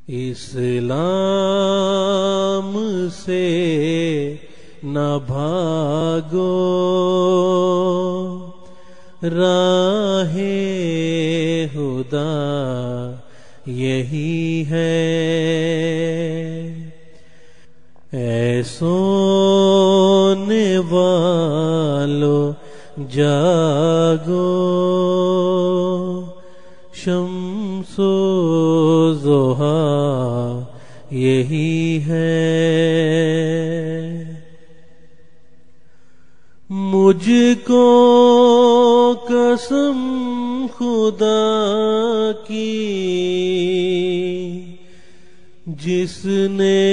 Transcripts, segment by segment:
اسلام سے نہ بھاگو، راہ خدا یہی ہے۔ اے سونے والو جاگو، شمس و ضحیٰ یہی ہے۔ مجھ کو قسم خدا کی، جس نے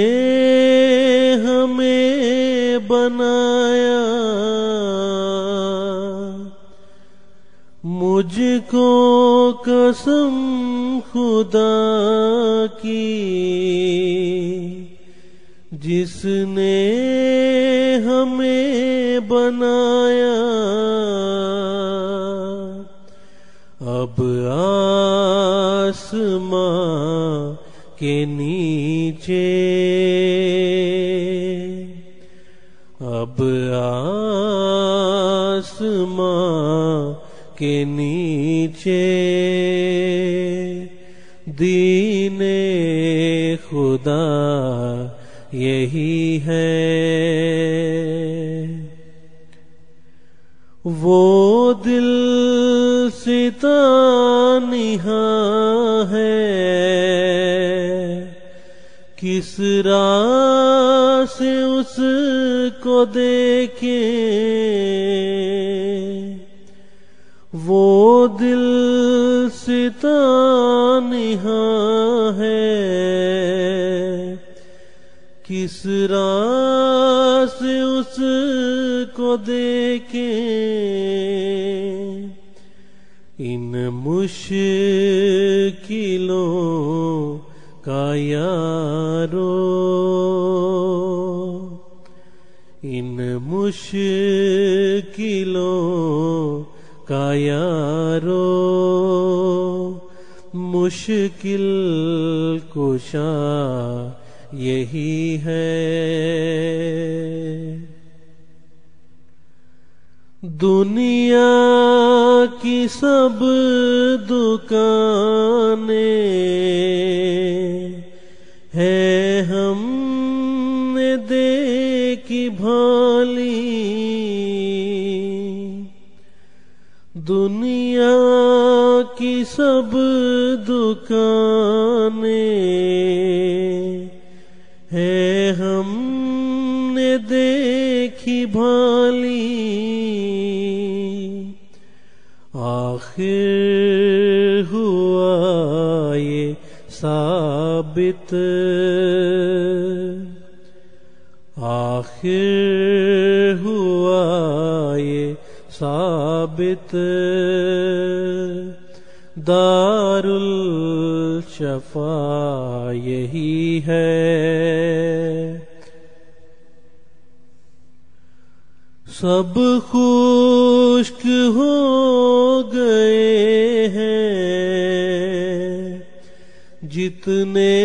ہمیں بنایا، مجھ کو قسم خدا کی، جس نے ہمیں بنایا۔ اب آسمان کے نیچے، اب آسمان کے نیچے، دین خدا یہی ہے۔ وہ دل ستا نہاں ہے، کس راہ سے اس کو دیکھیں۔ وہ دل ستا نہاں ہے، کس راہ سے اس کو دیکھیں۔ ان مشکلوں کا یارو، ان مشکلوں کا یارو، مشکل کشا یہی ہے۔ دنیا کی سب دکانیں ہے ہم نے دیکھی بھالی، دنیا کی سب دکانیں ہے ہم نے دیکھی بھالی، آخر ہوا یہ ثابت، آخر ہوا یہ ثابت، دار الشفا یہی ہے۔ سب خشک ہو گئے ہیں، جتنے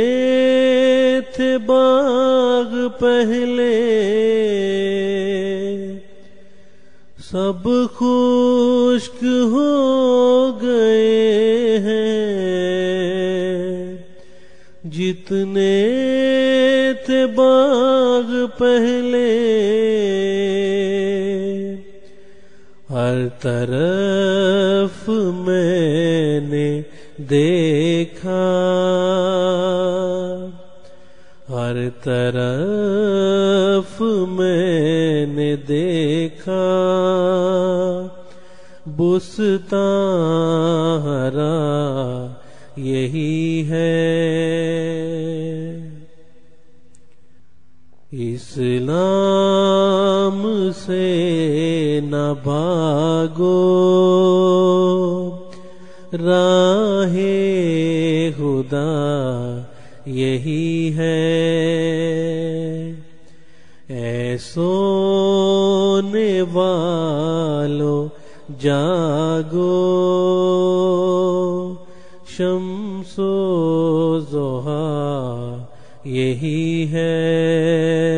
تھے باغ پہلے، سب خشک ہو گئے ہیں، جتنے تھے باغ پہلے۔ ہر طرف میں نے دیکھا، ہر طرف میں نے دیکھا، بستان ہرا یہی ہے۔ اسلام سے نہ بھاگو، راہ خدا یہی ہے۔ اے سونے والو جاگو، شمس و ضحیٰ یہی ہے